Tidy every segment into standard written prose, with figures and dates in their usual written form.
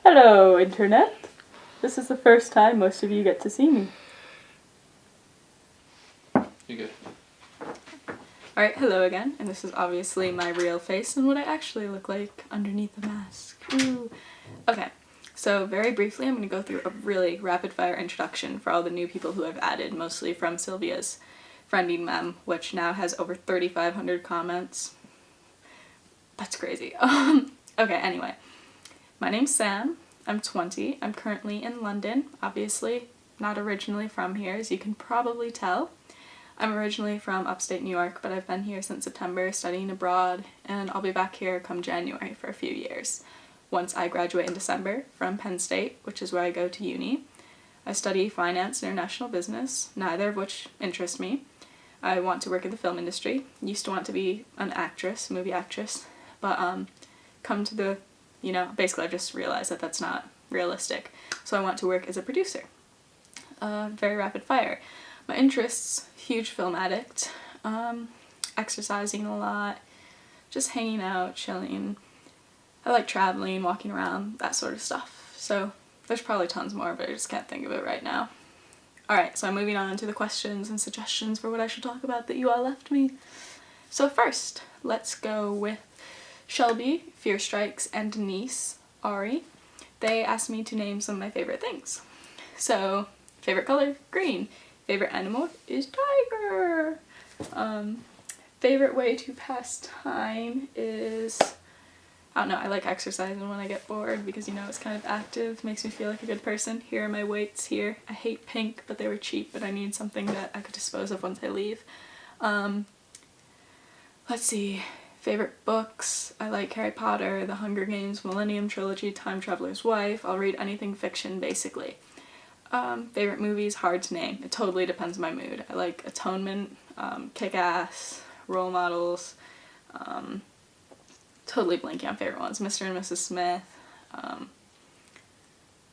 Hello, Internet. This is the first time most of you get to see me. You're good. Alright, hello again, and this is obviously my real face and what I actually look like underneath the mask. Ooh. Okay, so very briefly I'm going to go through a really rapid-fire introduction for all the new people who I've added, mostly from Sylvia's friending mem, which now has over 3,500 comments. That's crazy. Okay, anyway. My name's Sam. I'm 20. I'm currently in London, obviously not originally from here, as you can probably tell. I'm originally from upstate New York, but I've been here since September studying abroad, and I'll be back here come January for a few years. Once I graduate in December from Penn State, which is where I go to uni. I study finance and international business, neither of which interest me. I want to work in the film industry. Used to want to be an actress, movie actress, but come to the, basically I just realized that that's not realistic. So I want to work as a producer. Very rapid fire. My interests, huge film addict, exercising a lot, just hanging out, chilling. I like traveling, walking around, that sort of stuff. So there's probably tons more, but I just can't think of it right now. Alright, so I'm moving on to the questions and suggestions for what I should talk about that you all left me. So first, let's go with Shelby, Fear Strikes, and Denise, Ari. They asked me to name some of my favorite things. So, favorite color, green. Favorite animal is tiger. Favorite way to pass time is, I don't know, I like exercising when I get bored because, it's kind of active, makes me feel like a good person. Here are my weights here. I hate pink, but they were cheap, but I need something that I could dispose of once I leave. Let's see. Favorite books, I like Harry Potter, The Hunger Games, Millennium Trilogy, Time Traveler's Wife. I'll read anything fiction, basically. Favorite movies, hard to name. It totally depends on my mood. I like Atonement, Kick-Ass, Role Models, totally blanking on favorite ones. Mr. and Mrs. Smith.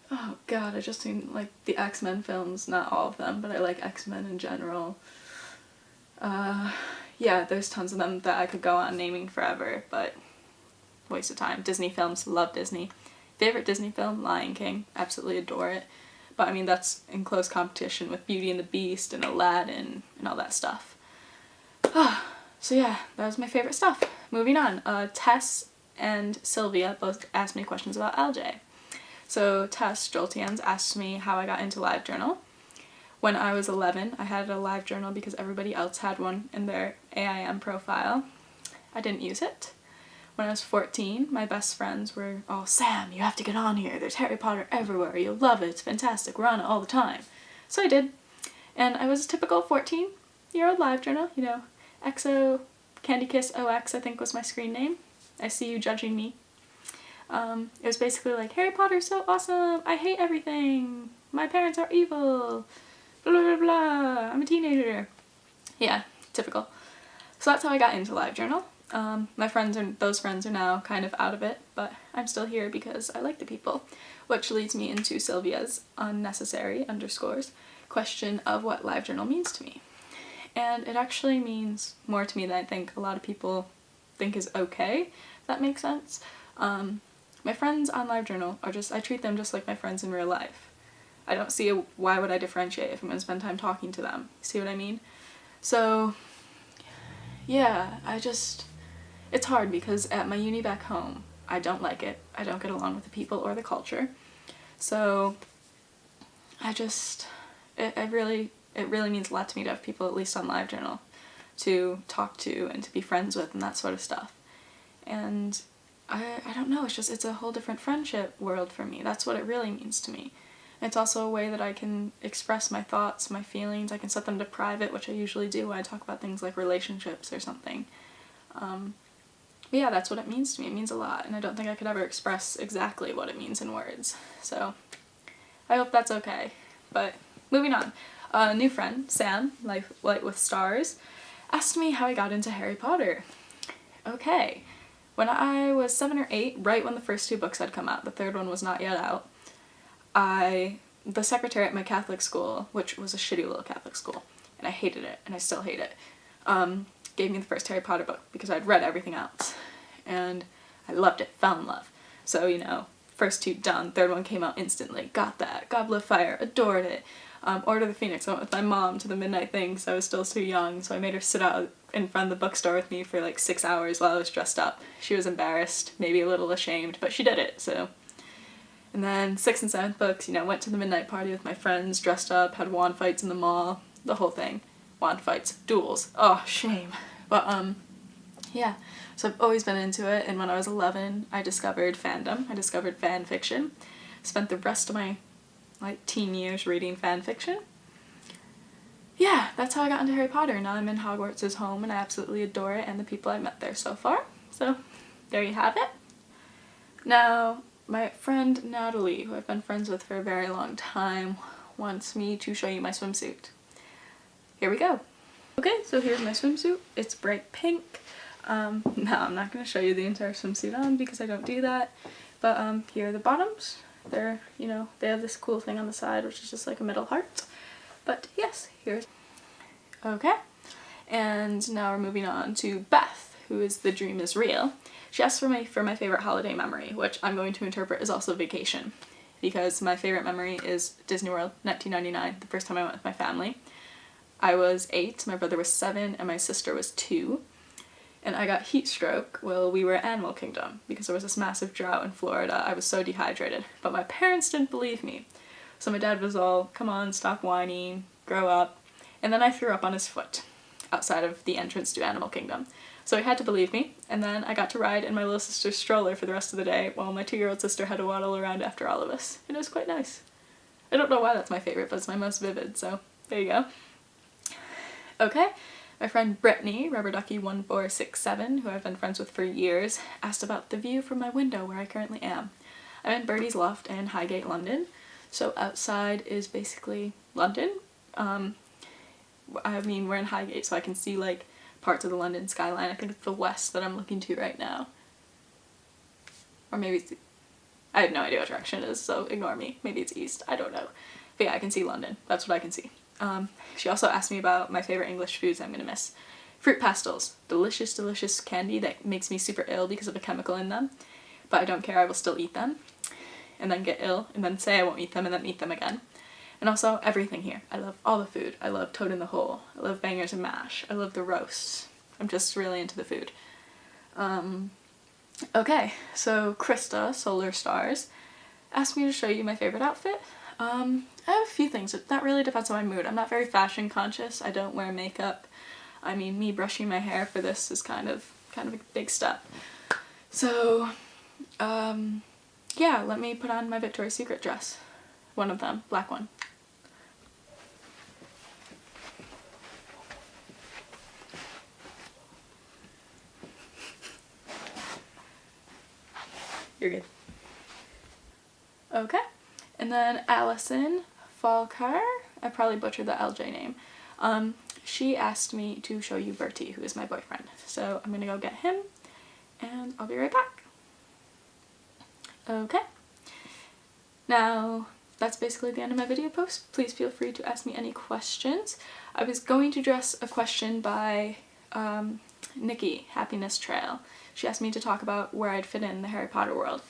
Oh god, I just seen like the X-Men films, not all of them, but I like X-Men in general. Yeah, there's tons of them that I could go on naming forever, but waste of time. Disney films, love Disney. Favorite Disney film, Lion King, absolutely adore it. But I mean, that's in close competition with Beauty and the Beast and Aladdin and all that stuff. So yeah, that was my favorite stuff. Moving on, Tess and Sylvia both asked me questions about LJ. So Tess Joltians asked me how I got into LiveJournal. When I was 11, I had a LiveJournal because everybody else had one in their AIM profile. I didn't use it. When I was 14, my best friends were all, Sam, you have to get on here. There's Harry Potter everywhere. You'll love it. It's fantastic. We're on it all the time. So I did. And I was a typical 14-year-old LiveJournal. EXO, Candy Kiss OX, I think was my screen name. I see you judging me. It was basically like, Harry Potter's so awesome. I hate everything. My parents are evil. Blah, blah, blah, blah. I'm a teenager. Yeah, typical. So that's how I got into LiveJournal. Those friends are now kind of out of it, but I'm still here because I like the people. Which leads me into Sylvia's unnecessary _ question of what LiveJournal means to me. And it actually means more to me than I think a lot of people think is okay, if that makes sense. My friends on LiveJournal are I treat them just like my friends in real life. I don't see why would I differentiate if I'm going to spend time talking to them. See what I mean? So, yeah, it's hard because at my uni back home, I don't like it. I don't get along with the people or the culture. So, it really means a lot to me to have people, at least on LiveJournal, to talk to and to be friends with and that sort of stuff. And I don't know, it's a whole different friendship world for me. That's what it really means to me. It's also a way that I can express my thoughts, my feelings. I can set them to private, which I usually do when I talk about things like relationships or something. But yeah, that's what it means to me. It means a lot, and I don't think I could ever express exactly what it means in words. So, I hope that's okay. But, moving on. A new friend, Sam, Light with Stars, asked me how I got into Harry Potter. Okay. When I was 7 or 8, right when the first 2 books had come out, the third one was not yet out, the secretary at my Catholic school, which was a shitty little Catholic school, and I hated it, and I still hate it, gave me the first Harry Potter book because I'd read everything else, and I loved it, fell in love. So, first 2 done. Third one came out instantly. Got that. Goblet of Fire. Adored it. Order of the Phoenix. I went with my mom to the midnight thing because I was still too young, so I made her sit out in front of the bookstore with me for like 6 hours while I was dressed up. She was embarrassed, maybe a little ashamed, but she did it, so. And then 6th and 7th books, you know, went to the midnight party with my friends, dressed up, had wand fights in the mall, the whole thing. Wand fights, duels. Oh, shame. But, yeah. So I've always been into it, and when I was 11, I discovered fandom. I discovered fan fiction. Spent the rest of my, like, teen years reading fan fiction. Yeah, that's how I got into Harry Potter. Now I'm in Hogwarts' home, and I absolutely adore it, and the people I met there so far. So, there you have it. Now, my friend Natalie, who I've been friends with for a very long time, wants me to show you my swimsuit. Here we go. Okay, so here's my swimsuit. It's bright pink. No, I'm not going to show you the entire swimsuit on because I don't do that. But here are the bottoms. They're, you know, they have this cool thing on the side, which is just like a middle heart. But yes, here's. Okay. And now we're moving on to Beth, who is The Dream is Real. She asked for my favorite holiday memory, which I'm going to interpret as also vacation. Because my favorite memory is Disney World, 1999, the first time I went with my family. I was 8, my brother was 7, and my sister was 2. And I got heat stroke while we were at Animal Kingdom because there was this massive drought in Florida. I was so dehydrated. But my parents didn't believe me. So my dad was all, come on, stop whining, grow up. And then I threw up on his foot outside of the entrance to Animal Kingdom. So he had to believe me, and then I got to ride in my little sister's stroller for the rest of the day while my 2-year-old sister had to waddle around after all of us. And it was quite nice. I don't know why that's my favorite, but it's my most vivid, so there you go. Okay, my friend Brittany, RubberDucky1467, who I've been friends with for years, asked about the view from my window where I currently am. I'm in Birdie's Loft in Highgate, London, so outside is basically London. I mean, we're in Highgate, so I can see like parts of the London skyline. I think it's the west that I'm looking to right now. Or maybe it's, I have no idea what direction it is, so ignore me. Maybe it's east, I don't know. But yeah, I can see London. That's what I can see. She also asked me about my favorite English foods I'm gonna miss. Fruit pastels. Delicious, delicious candy that makes me super ill because of a chemical in them. But I don't care, I will still eat them. And then get ill, and then say I won't eat them, and then eat them again. And also everything here. I love all the food. I love Toad in the Hole. I love bangers and mash. I love the roasts. I'm just really into the food. Okay, so Krista, Solar Stars, asked me to show you my favorite outfit. I have a few things. That really depends on my mood. I'm not very fashion conscious. I don't wear makeup. I mean, me brushing my hair for this is kind of a big step. So, yeah, let me put on my Victoria's Secret dress. One of them, black one. You're good. Okay. And then Allison Falkar, I probably butchered the LJ name. She asked me to show you Bertie, who is my boyfriend. So I'm gonna go get him, and I'll be right back. Okay. Now, that's basically the end of my video post. Please feel free to ask me any questions. I was going to address a question by Nikki, Happiness Trail. She asked me to talk about where I'd fit in the Harry Potter world.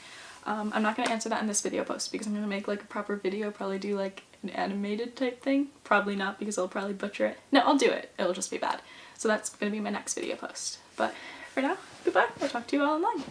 I'm not going to answer that in this video post because I'm going to make like a proper video, probably do like an animated type thing. Probably not because I'll probably butcher it. No, I'll do it. It'll just be bad. So that's going to be my next video post. But for now, goodbye. I'll talk to you all online.